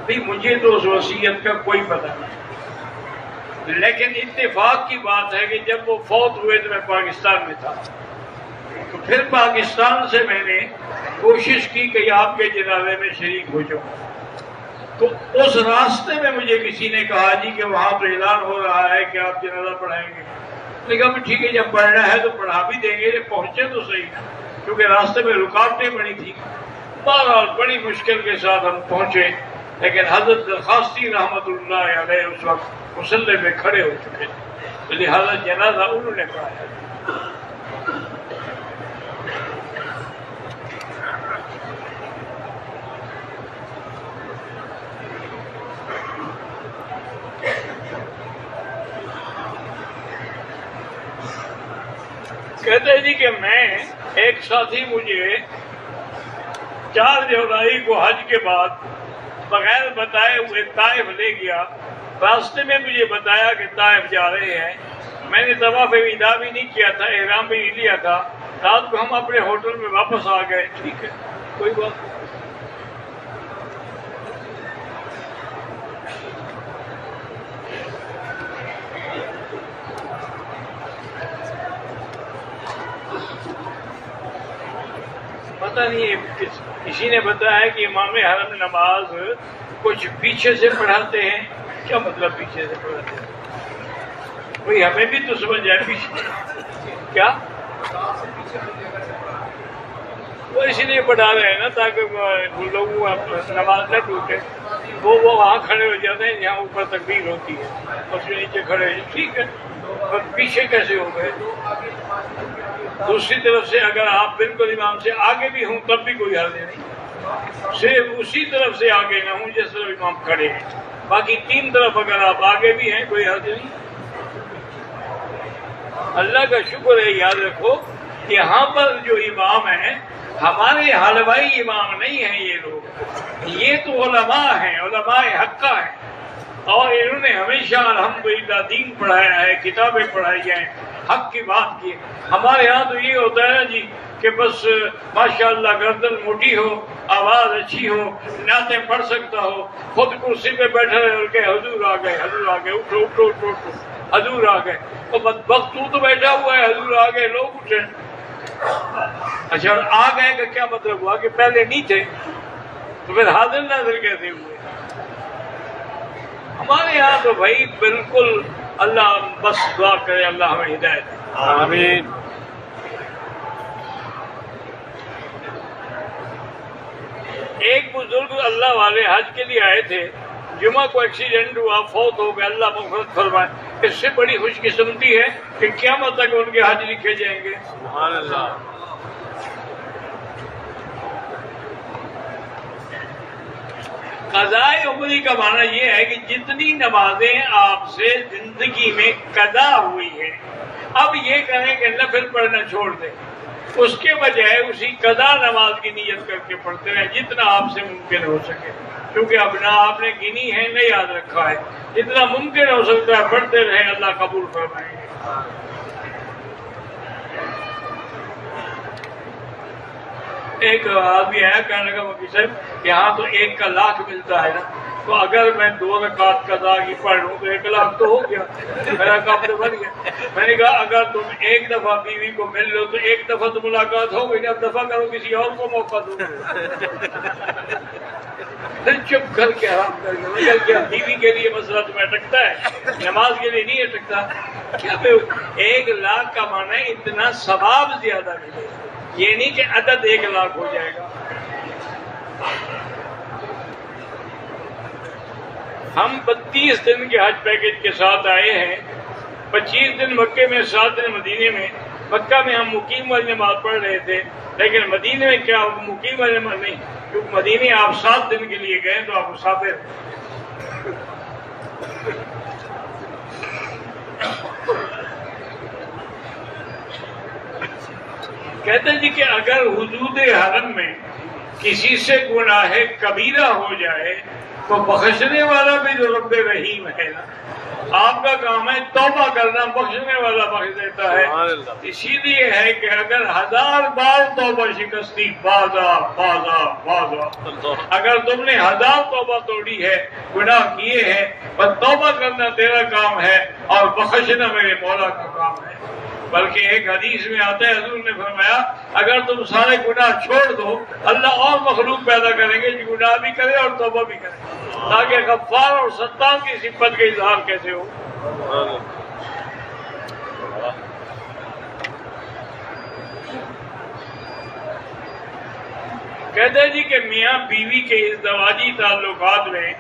بھئی مجھے تو اس وصیت کا کوئی پتہ نہیں، لیکن اتفاق کی بات ہے کہ جب وہ فوت ہوئے تو میں پاکستان میں تھا، تو پھر پاکستان سے میں نے کوشش کی کہ آپ کے جنازے میں شریک ہو جاؤں، تو اس راستے میں مجھے کسی نے کہا جی کہ وہاں تو اعلان ہو رہا ہے کہ آپ جنازہ پڑھائیں گے۔ میں نے کہا ٹھیک ہے، جب پڑھنا ہے تو پڑھا بھی دیں گے، پہنچے تو صحیح، کیونکہ راستے میں رکاوٹیں بڑی تھی۔ بہرحال بڑی مشکل کے ساتھ ہم پہنچے، لیکن حضرت درخواستی رحمت اللہ علیہ اس وقت مصلی میں کھڑے ہو چکے تھے، تو لہٰذا جنازہ انہوں نے پڑھایا۔ کہتے ہیں جی کہ میں ایک ساتھی مجھے 4 جولائی کو حج کے بعد بغیر بتائے ہوئے طائف لے گیا، راستے میں مجھے بتایا کہ طائف جا رہے ہیں، میں نے طواف وداع بھی نہیں کیا تھا، احرام بھی نہیں لیا تھا، رات کو ہم اپنے ہوٹل میں واپس آ گئے، ٹھیک ہے کوئی بات نہیں۔ پتہ نہیں کسی نے بتایا کہ امام حرم نماز کچھ پیچھے سے پڑھاتے ہیں، کیا مطلب پیچھے سے پڑھاتے ہیں؟ کوئی ہمیں بھی تو سمجھ جائے پیچھے کیا، وہ اسی لیے پڑھا رہے ہیں نا تاکہ لوگوں نماز نہ ٹوٹے، وہ وہاں کھڑے ہو جاتے ہیں جہاں اوپر تکبیر ہوتی ہے، اس کے نیچے کھڑے ہیں، ٹھیک ہے، اور پیچھے کیسے ہو گئے؟ دوسری طرف سے اگر آپ بالکل امام سے آگے بھی ہوں تب بھی کوئی حرج نہیں، صرف اسی طرف سے آگے نہ ہوں جس طرف امام کھڑے ہیں، باقی 3 طرف اگر آپ آگے بھی ہیں کوئی حرج نہیں۔ اللہ کا شکر ہے، یاد رکھو یہاں پر جو امام ہیں ہمارے حلوائی امام نہیں ہیں، یہ لوگ، یہ تو علماء ہیں، علماء حقہ ہیں، اور انہوں نے ہمیشہ الحمدللہ دین پڑھایا ہے، کتابیں پڑھائی ہیں، حق کی بات کی۔ ہمارے ہاں تو یہ ہوتا ہے جی کہ بس ماشاءاللہ گردن موٹی ہو، آواز اچھی ہو، نعتیں پڑھ سکتا ہو، خود کرسی پہ بیٹھے رہے کہ حضور آ گئے، حضور آ گئے، اٹھو اٹھو اٹھو اٹھو، حضور آ گئے، تو بدبخت تو بیٹھا ہوا ہے، حضور آ گئے، لوگ اٹھے۔ اچھا آ گئے کا کیا مطلب ہوا کہ پہلے نہیں تھے، تو پھر حاضر ناظر کیسے ہوئے؟ ہمارے یہاں تو بھائی بالکل اللہ بس دعا کرے اللہ ہمیں ہدایت دے۔ آمین۔ ایک بزرگ اللہ والے حج کے لیے آئے تھے، جمعہ کو ایکسیڈنٹ ہوا، فوت ہو گئے، اللہ مغفرت فرمائے۔ اس سے بڑی خوش قسمتی ہے کہ قیامت تک ان کے حج لکھے جائیں گے۔ سبحان اللہ۔ قضاء عمری کا معنی یہ ہے کہ جتنی نمازیں آپ سے زندگی میں قضا ہوئی ہیں، اب یہ کہیں کہ نفل پڑھنا چھوڑ دیں، اس کے بجائے اسی قضا نماز کی نیت کر کے پڑھتے رہیں جتنا آپ سے ممکن ہو سکے، کیونکہ اب نہ آپ نے گنی ہے نہ یاد رکھا ہے، جتنا ممکن ہو سکتا ہے پڑھتے رہیں، اللہ قبول فرمائیں گے۔ ایک آدمی آیا کہنے لگا مفتی صاحب یہاں تو 1 کا لاکھ ملتا ہے نا، تو اگر میں 2 رکعت قضا کی پڑھ لوں تو 1 لاکھ تو ہو گیا، میرا کام تو بن گیا۔ میں نے کہا اگر تم 1 دفعہ بیوی کو مل لو تو 1 دفعہ تو ملاقات ہو گئی، اب دفعہ کرو کسی اور کو موقع دو۔ پھر چپ کر کے آرام کر کے کیا بیوی کے لیے مسئلہ تمہیں اٹکتا ہے، نماز کے لیے نہیں اٹکتا؟ کیا 1 لاکھ کا معنی اتنا ثواب زیادہ ملے، یہ نہیں کہ عدد 1 لاکھ ہو جائے گا۔ ہم 32 دن کے حج پیکج کے ساتھ آئے ہیں، 25 دن مکے میں، 7 دن مدینے میں۔ مکہ میں ہم مقیم والی نماز پڑھ رہے تھے، لیکن مدینے میں کیا مقیم والی نماز نہیں، کیونکہ مدینے آپ 7 دن کے لیے گئے تو آپ مسافر۔ کہتے ہیں جی کہ اگر حدود حرم میں کسی سے گناہ کبیرہ ہو جائے تو بخشنے والا بھی جو رب رحیم ہے نا، آپ کا کام ہے توبہ کرنا، بخشنے والا بخش دیتا ہے۔ اسی لیے ہے کہ اگر 1000 بار توبہ شکستی بازا بازا بازا، اگر تم نے 1000 توبہ توڑی ہے، گناہ کیے ہیں، بس توبہ کرنا تیرا کام ہے اور بخشنا میرے مولا کا کام ہے۔ بلکہ ایک حدیث میں آتا ہے، حضور نے فرمایا اگر تم سارے گناہ چھوڑ دو، اللہ اور مخلوق پیدا کریں گے جو گناہ بھی کرے اور توبہ بھی کرے، تاکہ غفار اور ستار کی صفت کا اظہار کیسے ہو۔ کہتے ہیں جی کہ میاں بیوی کے ازدواجی تعلقات میں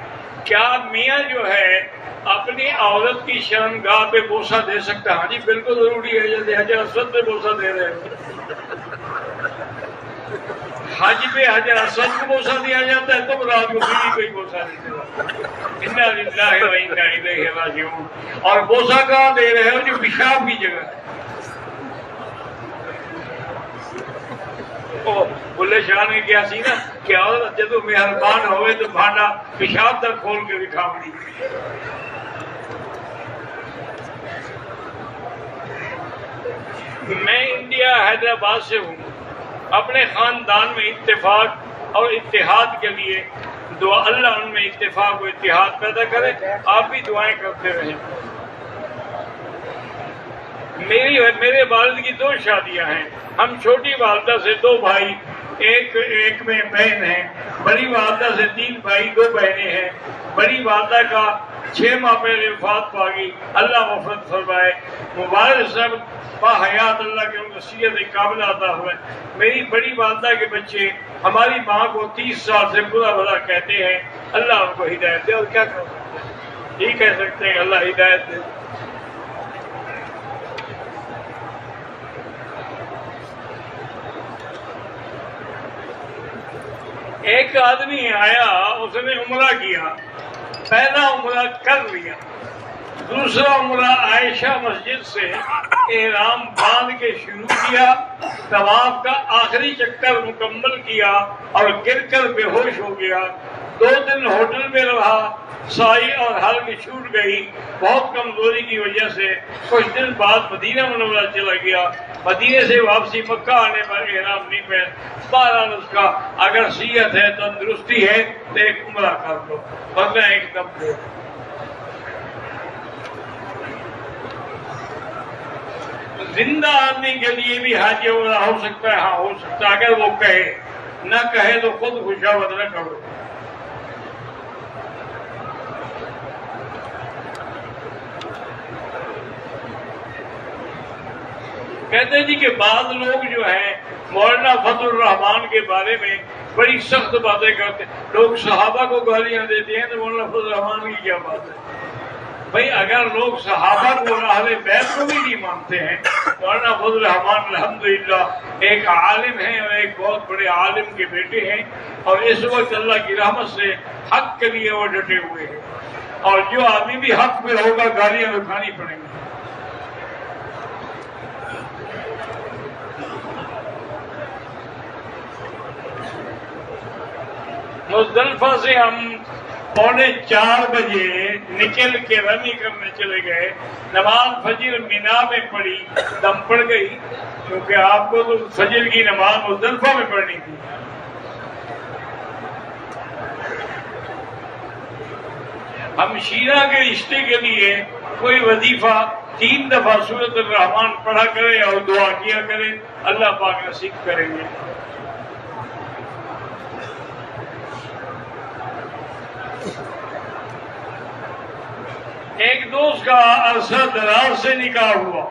کیا میاں جو ہے اپنی عورت کی شرمگاہ پہ بوسہ دے سکتا ہے؟ ہاں جی بالکل ضروری ہے، جیسے حجر اسود پہ بوسہ دے رہے ہو، حج پہ حجر اسود کو بوسہ دیا جاتا ہے، تم رات کو بیوی کو ہی بوسہ نہیں دے، انا للہ و انا الیہ راجعون۔ اور بوسہ کہاں دے رہے ہو؟ جو پیشاب کی جگہ ہے۔ بلے شاہ نے کیا سی نا کہ عورت جدو مہربان ہوئے تو بھانڈا پیشاب تک کھول کے دکھاؤں گی۔ میں انڈیا حیدرآباد سے ہوں، اپنے خاندان میں اتفاق اور اتحاد کے لیے دعا، اللہ ان میں اتفاق و اتحاد پیدا کرے، آپ بھی دعائیں کرتے رہیں۔ میرے والد کی 2 شادیاں ہیں، ہم چھوٹی والدہ سے 2 بھائی، ایک میں بہن ہیں، بڑی والدہ سے 3 بھائی 2 بہنیں ہیں۔ بڑی والدہ کا 6 ماہ پہلے وفات پا گئی، اللہ مغفرت فرمائے۔ مبارک صاحب باحیات اللہ کے ان کو صحت کاملہ عطا ہوئے۔ میری بڑی والدہ کے بچے ہماری ماں کو 30 سال سے برا بھلا کہتے ہیں، اللہ ان کو ہدایت دے، اور کیا کر سکتے ہیں، یہی کہہ سکتے ہیں اللہ ہدایت دے۔ ایک آدمی آیا، اس نے عمرہ کیا، پہلا عمرہ کر لیا، دوسرا عمرہ عائشہ مسجد سے احرام باندھ کے شروع کیا، طواف کا آخری چکر مکمل کیا اور گر کر بے ہوش ہو گیا۔ 2 دن ہوٹل میں رہا، سائی اور حلق چھوٹ گئی بہت کمزوری کی وجہ سے۔ کچھ دن بعد مدینہ منورہ چلا گیا، مدینے سے واپسی مکہ آنے پر احرام نہیں پہن۔ بہرحال اس کا اگر صحت ہے، تندرستی ہے تو ایک عمرہ کر دو، ورنہ ایک دم دے۔ زندہ آدمی کے لیے بھی حج عمرہ ہو سکتا ہے، ہاں ہو سکتا ہے، اگر وہ کہے، نہ کہے تو خود خوشامد نہ کرو۔ کہتے ہیں جی کہ بعض لوگ جو ہیں مولانا فضل الرحمان کے بارے میں بڑی سخت باتیں کرتے ہیں، لوگ صحابہ کو گالیاں دیتے ہیں تو مولانا فضل الرحمان کی کیا بات ہے؟ بھائی اگر لوگ صحابہ کو اور اہل بیت کو بھی نہیں مانتے ہیں، مولانا فضل الرحمان الحمدللہ ایک عالم ہیں اور ایک بہت بڑے عالم کے بیٹے ہیں، اور اس وقت اللہ کی رحمت سے حق کے لیے وہ ڈٹے ہوئے ہیں، اور جو آدمی بھی حق میں ہوگا گالیاں اٹھانی پڑیں گی۔ مزدلفہ سے ہم 3:45 بجے نکل کے رمی کرنے چلے گئے، نماز فجر مینا میں پڑھی، دم پڑ گئی، کیونکہ آپ کو تو فجر کی نماز مزدلفہ میں پڑھنی تھی۔ ہم شیعہ کے رشتے کے لیے کوئی وظیفہ 3 دفعہ سورۃ الرحمن پڑھا کرے اور دعا کیا کرے، اللہ پاک نصیب کریں گے۔ ایک دوست کا عرصہ دراز سے نکاح ہوا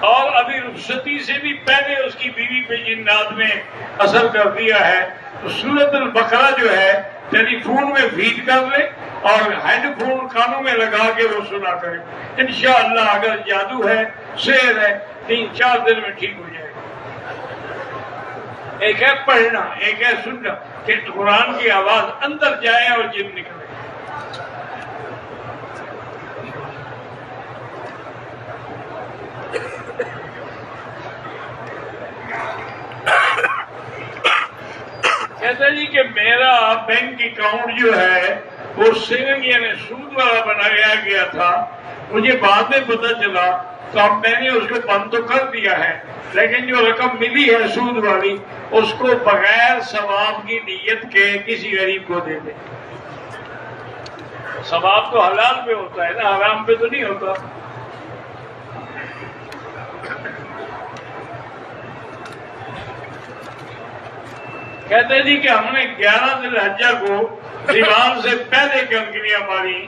اور ابھی رخصتی سے بھی پہلے اس کی بیوی پہ جنات میں اثر کر دیا ہے، تو سورۃ البقرہ جو ہے ٹیلی فون میں فیڈ کر لے اور ہیڈ فون کانوں میں لگا کے وہ سنا کرے، انشاءاللہ اگر جادو ہے، سحر ہے، 3-4 دن میں ٹھیک ہو جائے گا۔ ایک ہے پڑھنا، ایک ہے سننا، کہ قرآن کی آواز اندر جائے اور جن نکلے۔ کہتے کہتے جی کہ میرا بینک اکاؤنٹ جو ہے وہ سیونگ یعنی سود والا بنایا گیا تھا، مجھے بعد میں پتہ چلا تو اب میں نے اس کو بند تو کر دیا ہے، لیکن جو رقم ملی ہے سود والی اس کو بغیر ثواب کی نیت کے کسی غریب کو دے دے۔ ثواب تو حلال پہ ہوتا ہے نا، حرام پہ تو نہیں ہوتا۔ کہتے جی کہ ہم نے 11 ذی الحجہ کو دیوار سے پہلے کنکریاں ماری،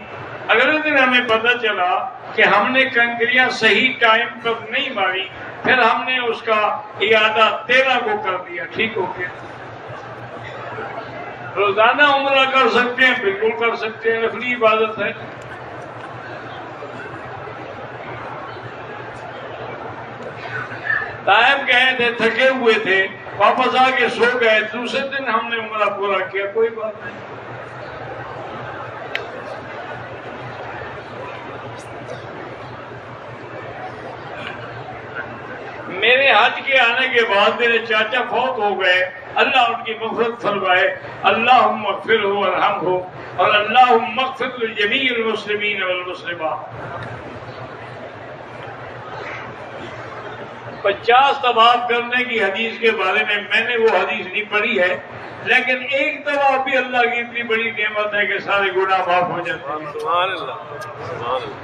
اگلے دن ہمیں پتہ چلا کہ ہم نے کنکریاں صحیح ٹائم پر نہیں ماری، پھر ہم نے اس کا اعادہ 13 کو کر دیا، ٹھیک ہو گیا۔ روزانہ عمرہ کر سکتے ہیں، بالکل کر سکتے ہیں، نفلی عبادت ہے۔ طائف گئے تھے، تھکے ہوئے تھے، واپس آ کے سو گئے، دوسرے دن ہم نے عمرہ پورا کیا، کوئی بات نہیں۔ میرے حج کے آنے کے بعد میرے چاچا فوت ہو گئے، اللہ ان کی مغفرت فرمائے، اللہم اغفرہ وارحمہ، اور اللہم اغفر لجمیع المسلمین والمسلمات۔ 50 طواف کرنے کی حدیث کے بارے میں نے وہ حدیث نہیں پڑھی ہے، لیکن ایک طواف بھی اللہ کی اتنی بڑی نعمت ہے کہ سارے گناہ معاف ہو جاتے ہیں۔ سبحان اللہ، سبحان اللہ۔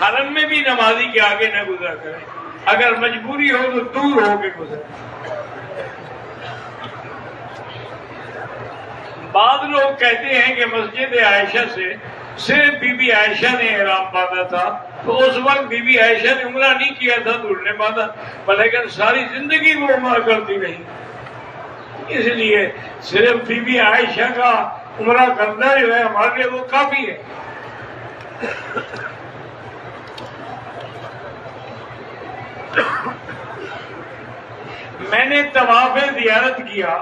حرم میں بھی نمازی کے آگے نہ گزرا کریں، اگر مجبوری ہو تو دور ہو کے گزرے۔ بعض لوگ کہتے ہیں کہ مسجد عائشہ سے صرف بی بی عائشہ نے احرام باندھا تھا، تو اس وقت بی بی عائشہ نے عمرہ نہیں کیا تھا تو انہوں نے باندھا، لیکن ساری زندگی وہ عمرہ کرتی رہی، اس لیے صرف بی بی عائشہ کا عمرہ کرنا جو ہے ہمارے لیے وہ کافی ہے۔ میں نے طواف زیارت کیا،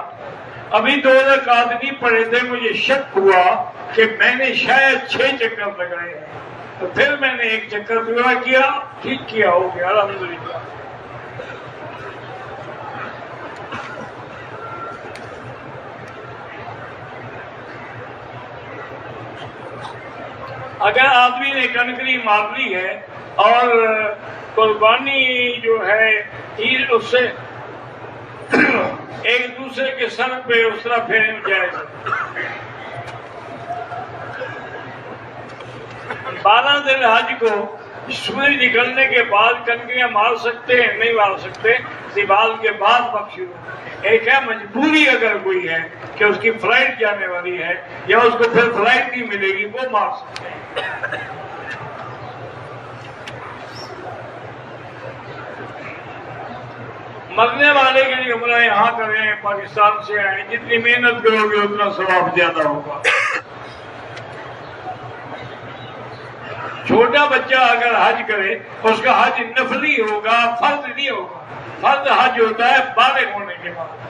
ابھی 2 رکعات نہیں پڑے تھے، مجھے شک ہوا کہ میں نے شاید 6 چکر لگائے ہیں، تو پھر میں نے 1 چکر پورا کیا، ٹھیک کیا، ہو گیا الحمدللہ۔ اگر آدمی نے کنکری مار لی ہے اور قربانی جو ہے عید اس سے ایک دوسرے کے سر پہ اس طرح پھیرنے جائز ہے۔ 12 ذی الحج کو سورج نکلنے کے بعد کنکریاں مار سکتے ہیں، نہیں مار سکتے، سوال کے بعد وقت شروع۔ ایک ہے مجبوری، اگر کوئی ہے کہ اس کی فلائٹ جانے والی ہے یا اس کو پھر فلائٹ نہیں ملے گی، وہ مار سکتے ہیں۔ مرنے والے کے لیے عمرہ یہاں کریں، پاکستان سے آئیں، جتنی محنت کرو گے اتنا ثواب زیادہ ہوگا۔ چھوٹا بچہ اگر حج کرے اس کا حج نفلی ہوگا، فرض نہیں ہوگا۔ فرض حج ہوتا ہے بالغ ہونے کے بعد۔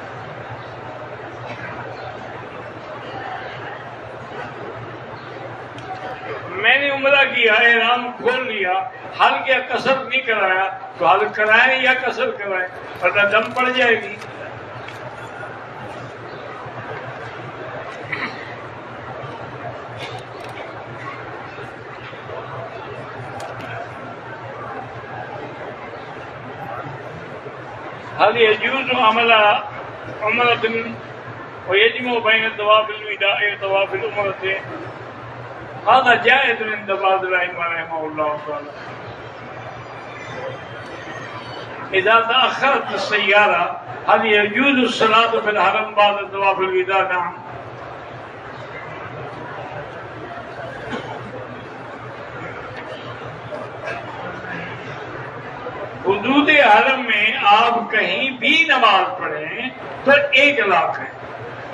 میں نے عمرہ کیا، احرام کھول لیا، حل کیا، قصر نہیں کرایا، تو حل کرائیں یا قصر کرائیں، ورنہ دم پڑ جائے گی۔ هل يجوز عمل عمرة ويجمع بين طواف الوداع وطواف العمرة؟ هذا جائز عند بعض الأئمة رحمه الله تعالى. إذا تأخرت السيارة هل يجوز الصلاة في الحرم بعد طواف الوداع؟ نعم. حدود حرم میں آپ کہیں بھی نماز پڑھیں تو 1 لاکھ ہے،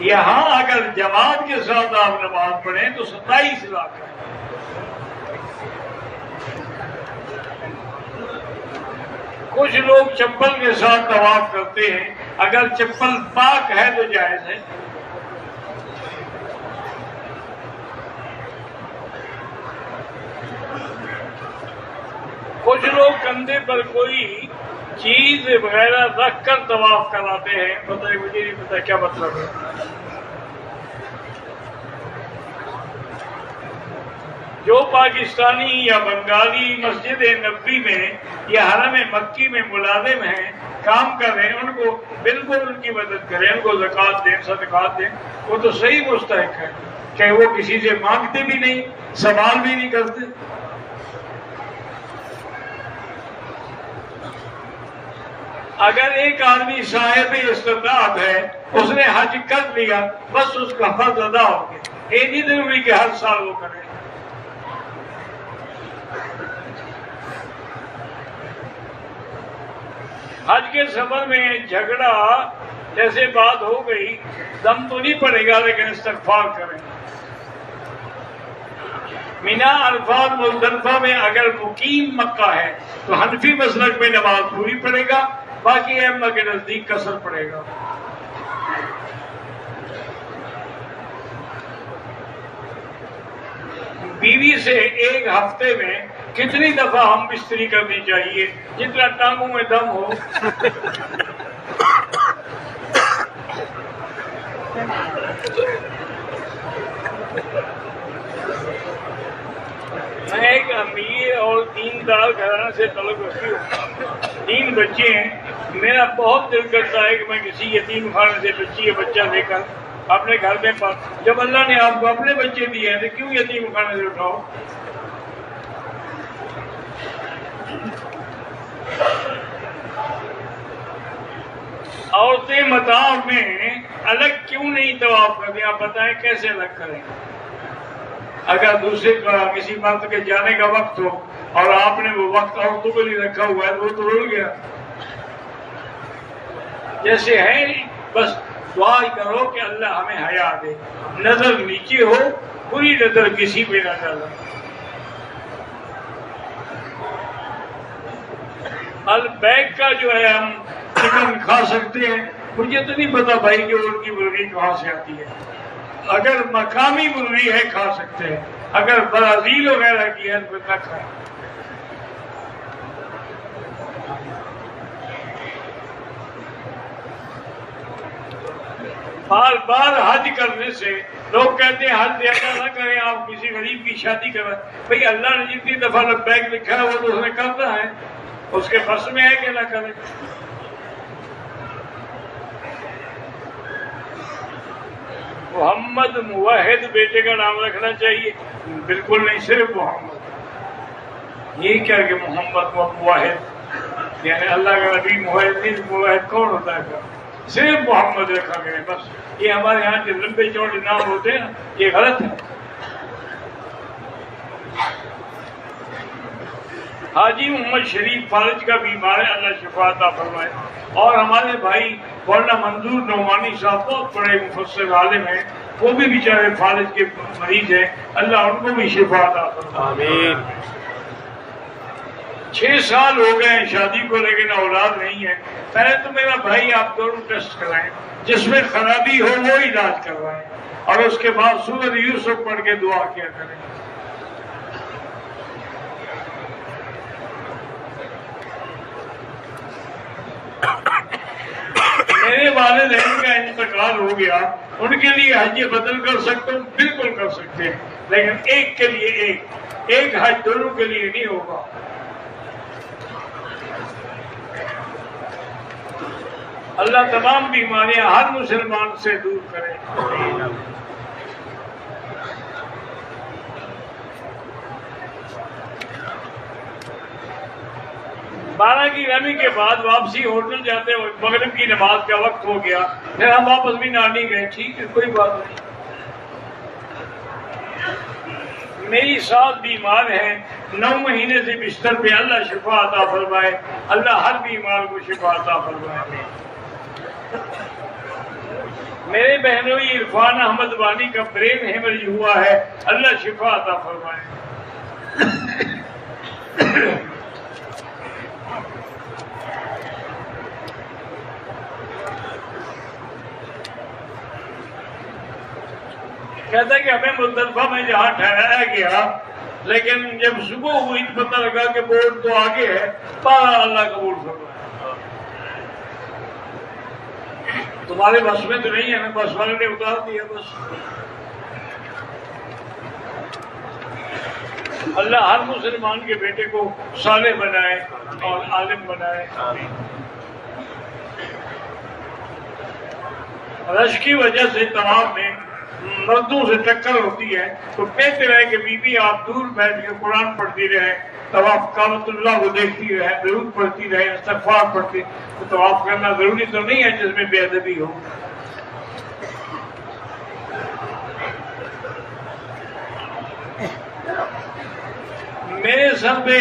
یہاں اگر جماعت کے ساتھ آپ نماز پڑھیں تو 27 لاکھ ہے۔ کچھ لوگ چپل کے ساتھ طواف کرتے ہیں، اگر چپل پاک ہے تو جائز ہے۔ کچھ لوگ کندھے پر کوئی چیز وغیرہ رکھ کر طواف کراتے ہیں، پتہ ہے مجھے نہیں پتا کیا مطلب ہے۔ جو پاکستانی یا بنگالی مسجد نبوی میں یا حرم مکی میں ملازم ہیں، کام کر رہے ہیں، ان کو بالکل ان کی مدد کریں، ان کو زکوٰۃ دیں، صدقات دیں، وہ تو صحیح مستحق ہے کہ وہ کسی سے مانگتے بھی نہیں، سوال بھی نہیں کرتے۔ اگر ایک آدمی صاحب استطاعت ہے، اس نے حج کر لیا، بس اس کا فرض ادا ہو گیا، یہ نہیں ضروری کہ ہر سال وہ کرے۔ حج کے سفر میں جھگڑا جیسے بات ہو گئی، دم تو نہیں پڑے گا لیکن استغفار کریں۔ مینا، عرفات، مزدلفہ میں اگر مقیم مکہ ہے تو حنفی مسلک میں نماز پوری پڑے گا، باقی ائمہ کے نزدیک قصر پڑے گا۔ بیوی سے ایک ہفتے میں کتنی دفعہ ہم بستری کرنی چاہیے؟ جتنا ٹانگوں میں دم ہو۔ میں ایک امیر اور دیندار گھرانے سے تعلق رکھتی ہوں، 3 بچے ہیں۔ میرا بہت دل کرتا ہے کہ میں کسی یتیم خانے سے بچی یا بچہ لے کر اپنے گھر میں جب اللہ نے آپ کو اپنے بچے دیے ہیں تو کیوں یتیم خانے سے اٹھاؤ؟ عورتیں مطاف میں الگ کیوں نہیں طواف کرتی؟ آپ بتائیں کیسے الگ کریں؟ اگر دوسرے کسی مرد کے جانے کا وقت ہو اور آپ نے وہ وقت عورتوں کے لیے رکھا ہوا ہے تو وہ تو رول گیا۔ جیسے ہے بس دعا ہی کرو کہ اللہ ہمیں حیا دے، نظر نیچے ہو، پوری نظر کسی پہ نہ ڈالو۔ البیک کا جو ہے ہم چکن کھا سکتے ہیں، مجھے تو نہیں پتا بھائی کہ ان کی مرغی کہاں سے آتی ہے۔ اگر مقامی مرغی ہے کھا سکتے ہیں، اگر برازیل وغیرہ کی ہے تو نہ کھائیں۔ بار بار حج کرنے سے لوگ کہتے ہیں حج زیادہ نہ کریں، آپ کسی غریب کی شادی کریں۔ بھئی اللہ نے جتنی دفعہ لبیک لکھا ہے وہ تو اس نے کرنا ہے، اس کے بس میں ہے کہ نہ کریں۔ محمد موحد بیٹے کا نام رکھنا چاہیے؟ بالکل نہیں، صرف محمد۔ یہ کیا کہ محمد موحد، یعنی اللہ کا نبی موحد نہیں، موحد کون ہوتا ہے؟ صرف محمد رکھا گیا بس۔ یہ ہمارے یہاں جو لمبے چوڑے نام ہوتے ہیں یہ غلط ہے۔ حاجی محمد شریف فالج کا بیمار ہے، اللہ شفا عطا فرمائے۔ اور ہمارے بھائی مولانا منظور نعمانی صاحب بہت بڑے مفسر عالم ہیں، وہ بھی بیچارے فالج کے مریض ہیں، اللہ ان کو بھی شفا عطا فرمائے۔ آمین۔ 6 سال ہو گئے ہیں شادی کو لیکن اولاد نہیں ہے۔ پہلے تو میرا بھائی آپ دونوں ٹیسٹ کرائیں، جس میں خرابی ہو وہ علاج کروائیں، اور اس کے بعد سورۃ یوسف پڑھ کے دعا کیا کریں۔ میرے والدین کا انتقال ہو گیا، ان کے لیے حج بدل کر سکتا ہوں؟ بالکل کر سکتے ہیں، لیکن ایک کے لیے ایک حج دونوں کے لیے نہیں ہوگا۔ اللہ تمام بیماریاں ہر مسلمان سے دور کرے۔ بارہ کی رمی کے بعد واپسی ہوٹل جاتے ہوئے مغرب کی نماز کا وقت ہو گیا، پھر ہم واپس بھی نانی گئے، ٹھیک ہے کوئی بات نہیں۔ میری ساس بیمار ہے، 9 مہینے سے بستر پہ، اللہ شفا عطا فرمائے، اللہ ہر بیمار کو شفا عطا فرمائے۔ میرے بہنوئی عرفان احمد وانی کا برین ہیمریج ہوا ہے، اللہ شفا عطا فرمائے۔ کہتا ہے کہ ہمیں مزدلفہ میں جہاں ٹھہرایا گیا، لیکن جب صبح ہوئی تو پتہ لگا کہ بورڈ تو آگے ہے، پارا اللہ قبول فرمائے۔ تمہارے بس میں تو نہیں ہے نا، بس والے نے اتار دیا بس۔ اللہ ہر مسلمان کے بیٹے کو صالح بنائے اور عالم بنائے۔ رش کی وجہ سے طواف میں مردوں سے ٹکر ہوتی ہے تو کہتے رہے کہ بی بی آپ دور بیٹھ کے قرآن پڑھتی رہے، طواف کعبۃ اللہ کو دیکھتی رہے، درود پڑھتی رہے، استغفار پڑھتی، تو طواف کرنا ضروری تو نہیں ہے جس میں بے ادبی ہو۔ میرے سر پہ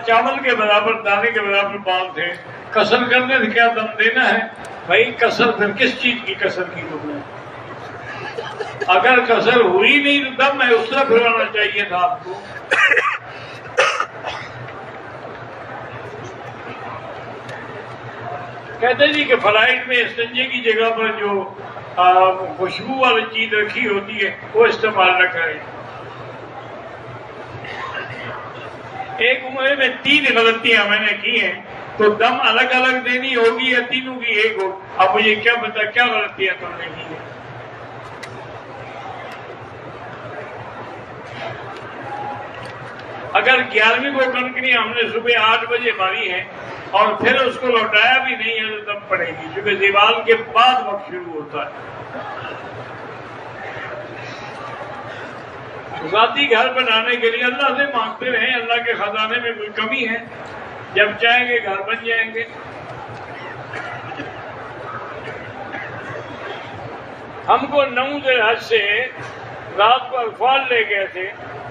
چاول کے برابر دانے کے برابر بال تھے، کسر کرنے سے کیا دم دینا ہے؟ بھائی کسر پھر کس چیز کی کسر کی تم نے؟ اگر کسر ہوئی نہیں تو دم ہے اس طرح پھرانا چاہیے تھا آپ کو۔ کہتے جی کہ فلائٹ میں استنجے کی جگہ پر جو خوشبو والی چیز رکھی ہوتی ہے وہ استعمال نہ کریں۔ ایک عمرے میں 3 غلطیاں میں نے کی ہیں، تو دم الگ الگ دینی ہوگی یا تینوں کی ایک ہو؟ اب مجھے کیا پتا کیا غلطیاں تم نے کی ہیں۔ اگر 11ویں کو کنکری ہم نے صبح 8 بجے ماری ہے اور پھر اس کو لوٹایا بھی نہیں ہے تو دم پڑے گی، کیونکہ دیوال کے بعد وقت شروع ہوتا ہے۔ ذاتی گھر بنانے کے لیے اللہ سے مانگتے رہیں، اللہ کے خزانے میں کوئی کمی ہے؟ جب چاہیں گے گھر بن جائیں گے۔ ہم کو 9 ذی الحج سے رات کو عرفات لے گئے تھے،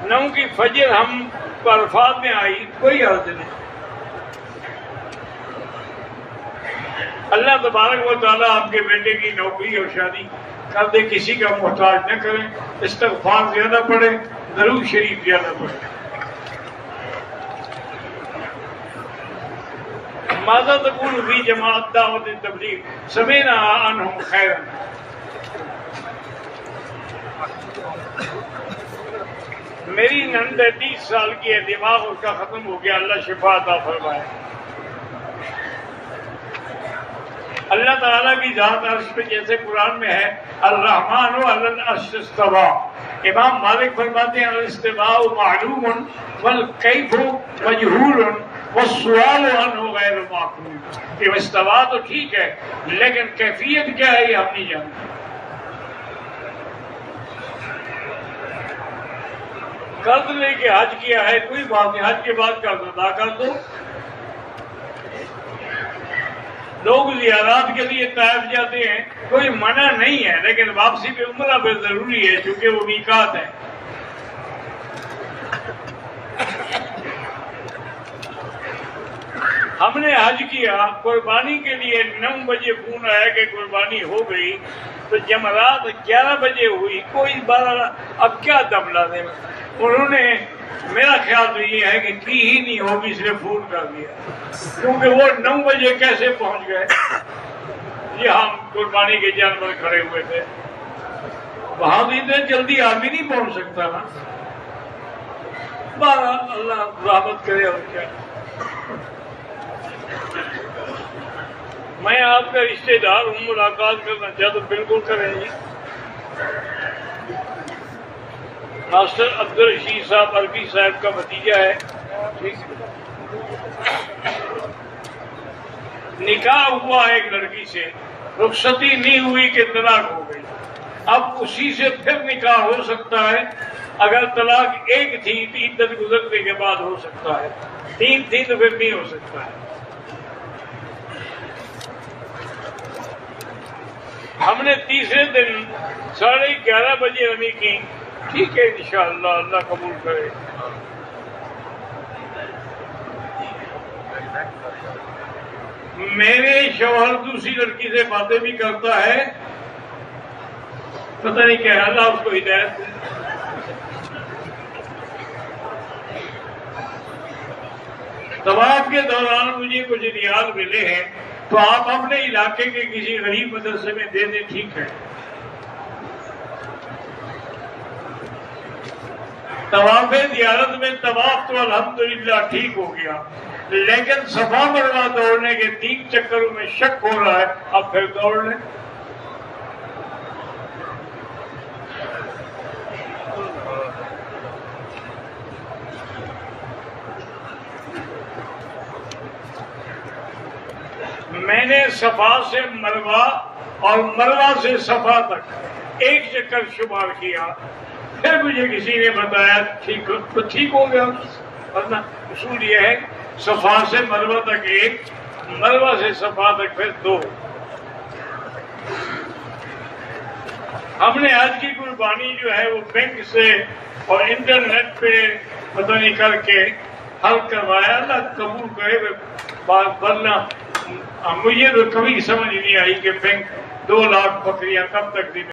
9 کی فجر ہم کو عرفات میں آئی، کوئی حرج نہیں۔ اللہ تبارک و تعالیٰ آپ کے بیٹے کی نوکری اور شادی کر دے، کسی کا محتاج نہ کریں، استغفار زیادہ پڑھے، درود شریف زیادہ پڑھے۔ ماذا تقول فی جماعت دعوت تبلیغ سمعنا عنہم خیرا۔ میری نند 30 سال کی ہے، دماغ اس کا ختم ہو گیا، اللہ شفا عطا فرمائے۔ اللہ تعالیٰ کی ذات عرش پہ جیسے قرآن میں ہے الرحمن علی العرش استویٰ، امام مالک فرماتے ہیں الاستواء معلوم والکیف مجہول والسؤال عنہ غیر معقول، کہ استوا تو ٹھیک ہے لیکن کیفیت کیا ہے یہ ہم نہیں جانتے۔ قرض لے کے حج کیا ہے کوئی بات نہیں، حج کے بعد قرض ادا کر دو۔ لوگ زیارات کے لیے طائف جاتے ہیں، کوئی منع نہیں ہے، لیکن واپسی پہ عمرہ پہ ضروری ہے چونکہ وہ میقات ہے۔ ہم نے حج کیا، قربانی کے لیے 9 بجے فون آیا کہ قربانی ہو گئی، تو جمعرات 11 بجے ہوئی، کوئی 12، اب کیا دم لا دیں؟ انہوں نے میرا خیال تو یہ ہے کہ کی ہی نہیں ہوگی، اس لیے فون کر دیا، کیونکہ وہ 9 بجے کیسے پہنچ گئے؟ یہ ہم قربانی کے جانور کھڑے ہوئے تھے، وہاں بھی اتنے جلدی آدمی نہیں پہنچ سکتا نا۔ بہرحال اللہ رحمت کرے اور کیا۔ میں آپ کا رشتے دار ہوں، ملاقات کرنا چاہتا ہوں، بالکل کریں جی۔ ماسٹر عبدالرشید صاحب عربی صاحب کا بھتیجا ہے، ٹھیک ہے۔ نکاح ہوا ایک لڑکی سے، رخصتی نہیں ہوئی کہ طلاق ہو گئی، اب اسی سے پھر نکاح ہو سکتا ہے۔ اگر طلاق ایک تھی تو عدت گزرنے کے بعد ہو سکتا ہے، 3 تھی تو پھر نہیں ہو سکتا ہے۔ ہم نے تیسرے دن 11:30 بجے رمی کی، ٹھیک ہے انشاءاللہ اللہ قبول کرے۔ میرے شوہر دوسری لڑکی سے باتیں بھی کرتا ہے، پتہ نہیں کیا، اللہ اس کو ہدایت دے۔ طواف کے دوران مجھے کچھ ریال ملے ہیں تو آپ اپنے علاقے کے کسی غریب مدرسے میں دے دیں، ٹھیک ہے۔ طواف زیارت میں طواف تو الحمدللہ ٹھیک ہو گیا، لیکن صفا مروا دوڑنے کے 3 چکروں میں شک ہو رہا ہے، اب پھر دوڑ لیں۔ میں نے صفا سے مروہ اور مروہ سے صفا تک ایک چکر شمار کیا، پھر مجھے کسی نے بتایا ٹھیک ہو گیا، ورنہ اصول یہ ہے صفا سے مروہ تک ایک، مروہ سے صفا تک پھر دو۔ ہم نے آج کی قربانی جو ہے وہ بینک سے اور انٹرنیٹ پہ پتہ نہیں کر کے حل کروایا، اللہ قبول کرے بات، ورنہ مجھے تو کبھی سمجھ نہیں آئی کہ بینک 2 لاکھ بکریاں کب تک دی۔